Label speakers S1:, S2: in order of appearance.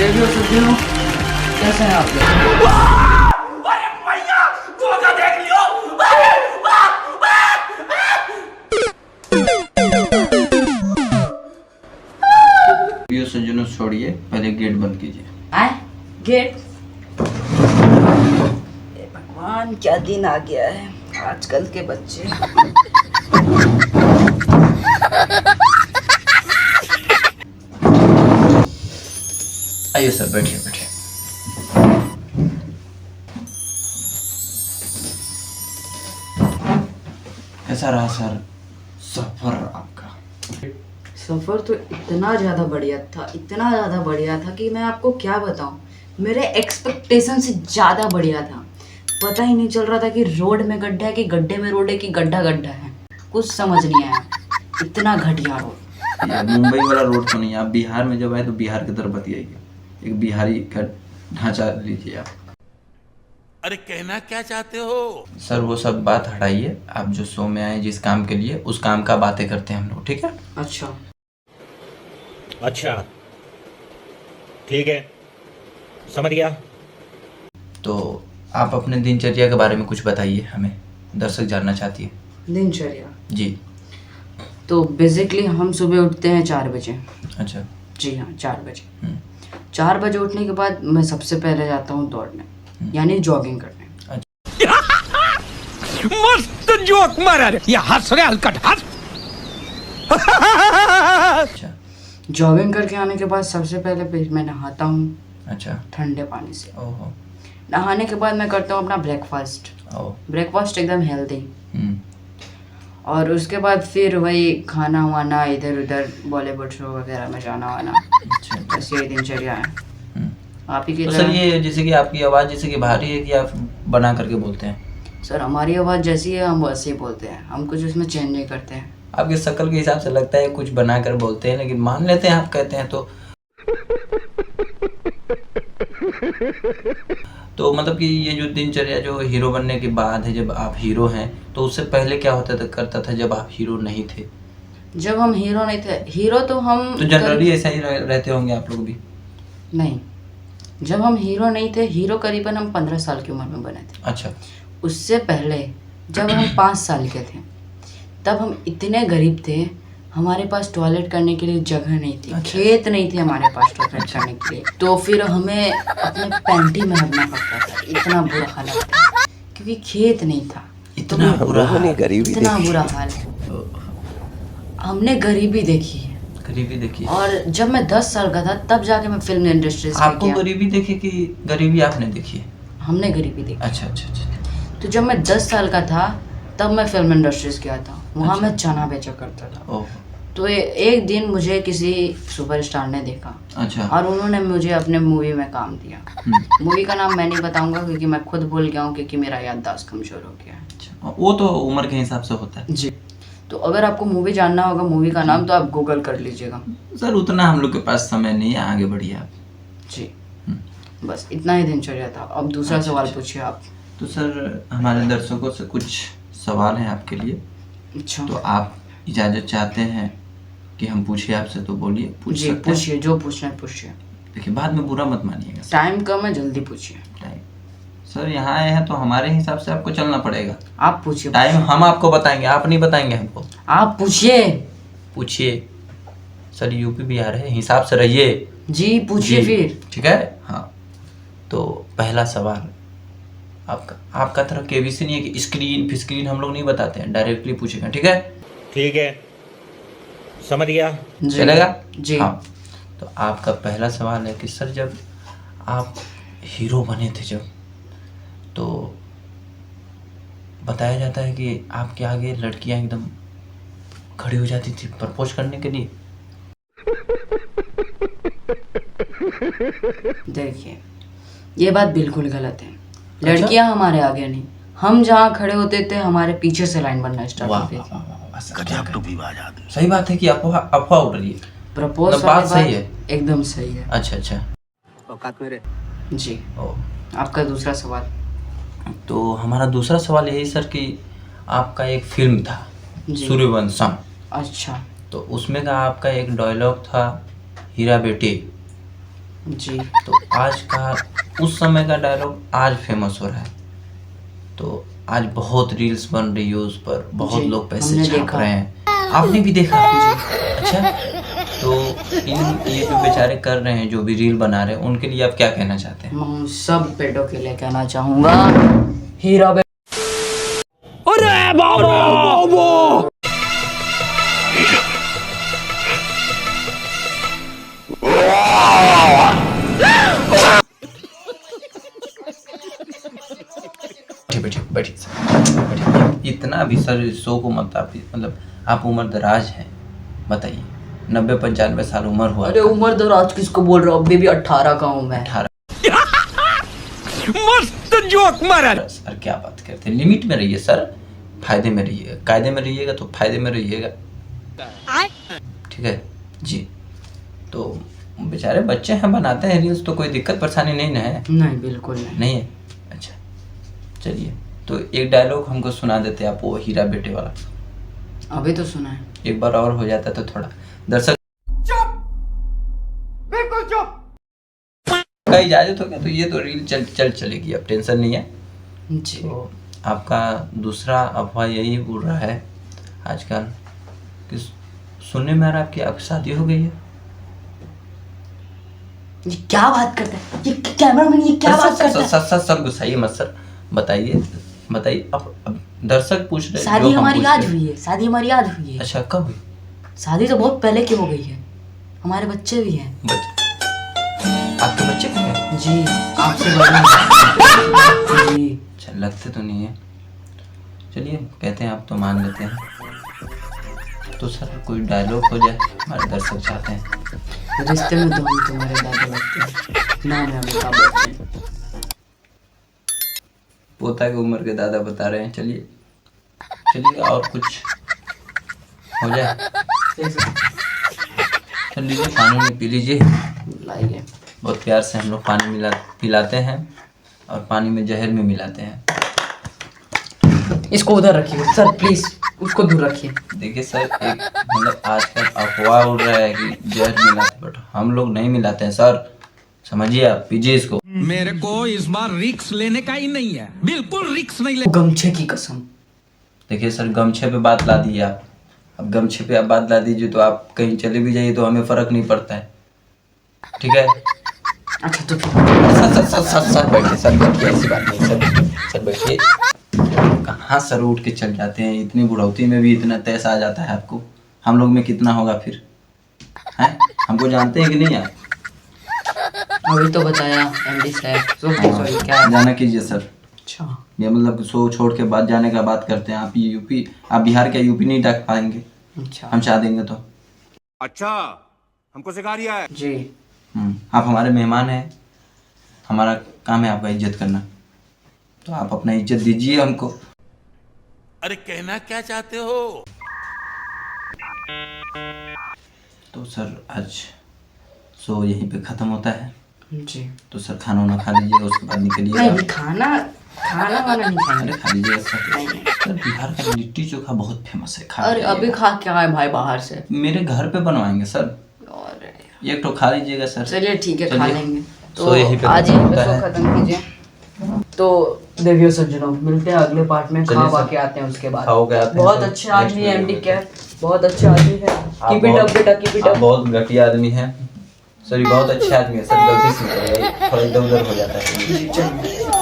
S1: देवी और सज्जनों, कैसे हैं आप लोग? देवी और सज्जनों छोड़िए, पहले गेट बंद कीजिए।
S2: आए गेट। भगवान क्या दिन आ गया है आजकल के बच्चे।
S1: आइए सर, बैठिए बैठिए। कैसा रहा सर सफर आपका?
S2: सफर तो इतना ज्यादा बढ़िया था, इतना ज्यादा बढ़िया था कि मैं आपको क्या बताऊं। मेरे एक्सपेक्टेशन से ज्यादा बढ़िया था। पता ही नहीं चल रहा था कि रोड में गड्ढा है कि गड्ढे में रोड है कि गड्ढा गड्ढा है, कुछ समझ नहीं आया। इतना घटिया रोड।
S1: ये मुंबई वाला रोड तो नहीं, आप बिहार में जब आए तो बिहार की तरफ बतियाइए। एक बिहारी का ढांचा लीजिए आप।
S3: अरे कहना क्या चाहते हो?
S1: सर वो सब बात हटाइए, आप जो शो में आए जिस काम के लिए, उस काम का बातें करते हैं हम लोग, ठीक है?
S3: अच्छा ठीक है, समझ गया।
S1: तो आप अपने दिनचर्या के बारे में कुछ बताइए, हमें दर्शक जानना चाहती है।
S2: दिनचर्या
S1: जी।
S2: तो बेसिकली हम सुबह उठते हैं 4 बजे।
S1: अच्छा।
S2: जी हाँ, 4 बजे। 4 बजे उठने के बाद मैं सबसे पहले जाता हूँ दौड़ने, यानी जॉगिंग करने।
S4: मस्त जोक मारा रे, ये हंस रे हलकट हंस।
S1: अच्छा।
S2: जॉगिंग करके आने के बाद सबसे पहले फिर मैं नहाता हूँ
S1: अच्छा।
S2: ठंडे पानी से।
S1: ओहो।
S2: नहाने के बाद मैं करता हूँ अपना ब्रेकफास्ट।
S1: ओह।
S2: ब्रेकफास्ट एकदम हेल्दी।
S1: हम्म।
S2: और उसके बाद फिर वही खाना वाना, इधर उधर बॉलीवुड शो वगैरह में जाना वाना।
S1: अच्छा।
S2: बस ये दिनचर्या है।
S1: हम्म।
S2: आप ही की
S1: तो सर
S2: तरह।
S1: ये जैसे कि आपकी आवाज़ जैसे कि भारी है कि आप बना करके बोलते हैं?
S2: सर हमारी आवाज़ जैसी है हम वैसे ही बोलते हैं, हम कुछ उसमें चेंज नहीं करते हैं।
S1: आपकी शक्ल के हिसाब से लगता है कुछ बना कर बोलते हैं, लेकिन मान लेते हैं आप कहते हैं तो मतलब कि ये जो दिनचर्या जो हीरो बनने के बाद है, जब आप हीरो हैं, तो उससे पहले क्या होता था करता था जब आप हीरो नहीं थे?
S2: जब हम हीरो नहीं थे, हीरो तो हम
S1: तो जनरली ऐसा ही रहते होंगे आप लोग भी?
S2: नहीं, जब हम हीरो नहीं थे, हीरो करीबन हम 15 साल की उम्र में बने थे।
S1: अच्छा।
S2: उससे पहले जब हम 5 साल के थे, तब हम इतने गरीब थे, हमारे पास टॉयलेट करने के लिए जगह नहीं थी।
S1: अच्छा।
S2: खेत नहीं थे हमारे पास टॉयलेट करने के लिए। तो फिर हमें अपने पैंटी में हटना पड़ता था। इतना बुरा हालत था क्योंकि खेत नहीं था।
S1: इतना बुरा हाल?
S2: इतना बुरा हाल। हमने गरीबी देखी है।
S1: गरीबी देखी?
S2: और जब मैं 10 साल का था तब जाके मैं फिल्म इंडस्ट्री में
S1: आपको
S2: गया।
S1: गरीबी देखी कि गरीबी आपने देखी है?
S2: हमने गरीबी देखी।
S1: अच्छा अच्छा अच्छा।
S2: तो जब मैं 10 साल का था तब मैं फिल्म इंडस्ट्रीज गया था, वहाँ
S1: अच्छा।
S2: मैं चना बेचा करता था।
S1: ओह।
S2: तो एक दिन मुझे किसी सुपरस्टार ने देखा।
S1: अच्छा।
S2: और उन्होंने मुझे अपने मूवी में काम दिया। मूवी का नाम मैं नहीं बताऊंगा क्योंकि मैं खुद भूल गया हूँ, क्योंकि मेरा याददाश्त कमजोर हो गया है।
S1: अच्छा, वो तो उम्र के हिसाब से होता है।
S2: जी। तो अगर आपको मूवी जानना होगा, मूवी का नाम, तो आप गूगल कर लीजिएगा।
S1: सर उतना हम लोग के पास समय नहीं है, आगे बढ़िए आप।
S2: जी। बस इतना ही दिनचर्या था। अब दूसरा
S1: अच्छा,
S2: सवाल
S1: अच्छा।
S2: पूछिए आप।
S1: तो सर हमारे दर्शकों से कुछ सवाल हैं आपके लिए।
S2: अच्छा।
S1: तो आप इजाज़त चाहते हैं कि हम पूछिए आपसे? तो बोलिए, पूछ
S2: जी
S1: सकते हैं।
S2: पूछिए, जो पूछना है पूछिए।
S1: देखिए बाद में बुरा मत मानिएगा।
S2: टाइम कम है, जल्दी पूछिए।
S1: टाइम? सर यहाँ आए हैं तो हमारे हिसाब से आपको चलना पड़ेगा।
S2: आप पूछिए।
S1: टाइम हम आपको बताएंगे, आप नहीं बताएंगे हमको।
S2: आप पूछिए।
S1: पूछिए। सर यूपी बिहार है, हिसाब से रहिए।
S2: जी पूछिए
S1: जी,
S2: फिर।
S1: ठीक है। हाँ तो पहला सवाल आपका तरह केबीसी नहीं है कि स्क्रीन फिस्क्रीन हम लोग नहीं बताते हैं, डायरेक्टली पूछेगा, ठीक है?
S3: ठीक है, समझ गया।
S2: जी।
S1: चलेगा?
S2: जी।
S1: हाँ। तो आपका पहला सवाल है कि सर जब आप हीरो बने थे जब, तो बताया जाता है कि आपके आगे लड़कियां एकदम खड़ी हो जाती थी प्रपोज करने के लिए।
S2: देखिए ये बात बिल्कुल गलत है। लड़कियां हमारे आगे नहीं, हम जहाँ खड़े होते थे हमारे पीछे से लाइन बनना स्टार्ट
S1: वाह
S2: होती
S1: वाह
S2: थी।
S1: वाह वाह, सही बात है कि अफवाह उड़ रही है।
S2: प्रपोज
S1: मतलब बात सही है।
S2: एकदम सही है।
S1: अच्छा अच्छा।
S2: जी।
S1: ओ,
S2: आपका दूसरा सवाल।
S1: तो हमारा दूसरा सवाल यही सर कि आपका एक फिल्म था
S2: जी। जी।
S1: तो आज का उस समय का डायलॉग आज फेमस हो रहा है। तो आज बहुत रील्स बन रही है उस पर, बहुत
S2: जी,
S1: लोग पैसे
S2: हमने
S1: छाप
S2: देखा।
S1: रहे हैं। आपने भी देखा? अच्छा, तो ये जो बेचारे कर रहे हैं, जो भी रील बना रहे हैं, उनके लिए आप क्या कहना चाहते हैं?
S2: मैं सब पेटों के लिए कहना चाहूँगा, हीरा बे
S4: अरे बाबा
S1: बैठिए बैठिए सर, बैठिए। इतना भी सर शो को मत आप, मतलब आप उम्र दराज हैं, बताइए। 90-95 साल उम्र हुआ।
S2: अरे उम्र दराज किसको बोल रहा हूँ, अभी भी 18 का हूँ मैं।
S1: 18।
S4: मस्त जोक मारा।
S1: सर क्या बात करते हैं, लिमिट में रहिए सर, फायदे में रहिए, कायदे में रहिएगा तो फायदे में रहिएगा, ठीक है जी। तो बेचारे बच्चे हैं, बनाते हैं रील्स, तो कोई दिक्कत परेशानी नहीं ना है?
S2: नहीं, बिल्कुल नहीं।
S1: नहीं है? अच्छा चलिए, तो एक डायलॉग हमको सुना देते आप, वो हीरा बेटे वाला।
S2: अभी तो सुना है।
S1: एक बार और हो जाता तो थोड़ा दर्शक
S4: बिल्कुल चुप।
S1: का इजाजत हो गया तो ये तो रील चल चलेगी, अब टेंशन नहीं है।
S2: जी।
S1: तो आपका दूसरा अफवाह यही उड़ रहा है आजकल कि सुनने में आ रहा है आपकी शादी हो गई है।
S2: ये क्या बात करता है, ये कैमरामैन, ये क्या बात करता है?
S1: सर गुस्साइए मत सर, बताइए बताइए। अब दर्शक पूछ रहे हैं,
S2: शादी
S1: जो हम
S2: हमारी
S1: पूछ
S2: आज
S1: रहे हैं।
S2: हुई है, शादी हमारी आज हुई है।
S1: अच्छा, कब हुई?
S2: शादी तो बहुत पहले की हो गई है, हमारे बच्चे भी हैं।
S1: आपके बच्चे भी हैं?
S2: जी, आपसे बड़े। जी।
S1: अच्छा, लगते तो नहीं है। चलिए, कहते हैं आप तो मान लेते हैं। तो सर कोई डायलॉग हो जाए, हमारे दर्शक चाहते हैं।
S2: रिश्ते में तो हम तुम्हारे दादा लगते हैं, नाम है अमिताभ बच्चन।
S1: पोता की उम्र के दादा बता रहे हैं। चलिए चलिए, और कुछ हो जाए। चल लीजिए, पानी पी लीजिए।
S2: लाइए।
S1: बहुत प्यार से हम लोग पानी पिलाते हैं, और पानी में जहर भी मिलाते हैं।
S2: इसको उधर रखिए सर, प्लीज उसको दूर रखिए।
S1: देखिए सर, एक मतलब आजकल अफवाह उड़ रहा है कि जहर मिलाते, बट हम लोग नहीं मिलाते हैं सर, समझिए आप, पीजिए इसको।
S4: मेरे को इस बार रिक्स लेने का ही नहीं है, बिल्कुल रिक्स नहीं ले।
S2: गमछे की कसम।
S1: देखिए सर, गमछे पे बात ला दी आप। अब गमछे पे आप बात ला दीजिए तो आप कहीं चले भी जाइए तो हमें फर्क नहीं पड़ता है, ठीक है?
S2: अच्छा तो
S1: सर बैठिए, सर बैठिए, ऐसी बात नहीं सर बैठिए। कहाँ सर उठ के चल जाते हैं, इतनी बुढ़ौती में भी इतना तैस आ जाता है आपको। हम लोग में कितना होगा फिर, हैं? हमको जानते हैं कि नहीं आप?
S2: अभी तो बताया एमडी साहब। सॉरी क्या है?
S1: जाना कीजिए सर।
S2: अच्छा।
S1: ये मतलब शो छोड़ के बाद जाने का बात करते हैं आप। ये यूपी, आप बिहार क्या यूपी नहीं डाक पाएंगे,
S2: अच्छा।
S1: हम चाह देंगे तो।
S5: अच्छा, हमको सिखा रिया है।
S2: जी।
S1: आप हमारे मेहमान हैं, हमारा काम है आपका इज्जत करना, तो आप अपना इज्जत दीजिए हमको।
S3: अरे कहना क्या चाहते हो?
S1: तो सर आज शो यहीं पे ख़त्म होता है।
S2: जी।
S1: तो सर खाना वाना खा लीजिएगा, उसके बाद निकलिएगा।
S2: नहीं, खाना वाना नहीं खाएंगे।
S1: अरे खा लीजिएगा सर। सर बिहार का लिट्टी चोखा बहुत फेमस है, खा
S2: अरे अभी
S1: लीजिएगा।
S2: खा क्या है भाई बाहर से?
S1: मेरे घर पे बनवाएंगे सर,
S2: और
S1: एक तो खा लीजिएगा सर।
S2: चलिए ठीक है, खा
S1: चलिए।
S2: लेंगे।
S1: सो
S2: तो
S1: यहीं पे
S2: आज
S1: खत्म
S2: यहीं पे
S1: होता
S2: शो
S1: है।
S2: खत्म कीजिए। तो देखिए सज्जनों, मिलते हैं अगले पार्ट में,
S1: चलिए
S2: खा
S1: सर।
S2: के आते हैं उसके बाद।
S1: खाओ के आते हैं
S2: बहुत
S1: तो
S2: अच्छे
S1: next
S2: आदमी है
S1: video
S2: एमडी
S1: में।
S2: कैफ, बहुत अच्छे आदमी है।
S1: आप
S2: कीप इट
S1: बहुत-
S2: अप बेटा, कीप इट
S1: आप
S2: अप।
S1: बहुत घटिया आदमी हैं सर, ये बहुत अच्छे आदमी है सर, गलती से निकल गया, थोड़ा इधर उधर हो जाता है।
S2: जी चलिए।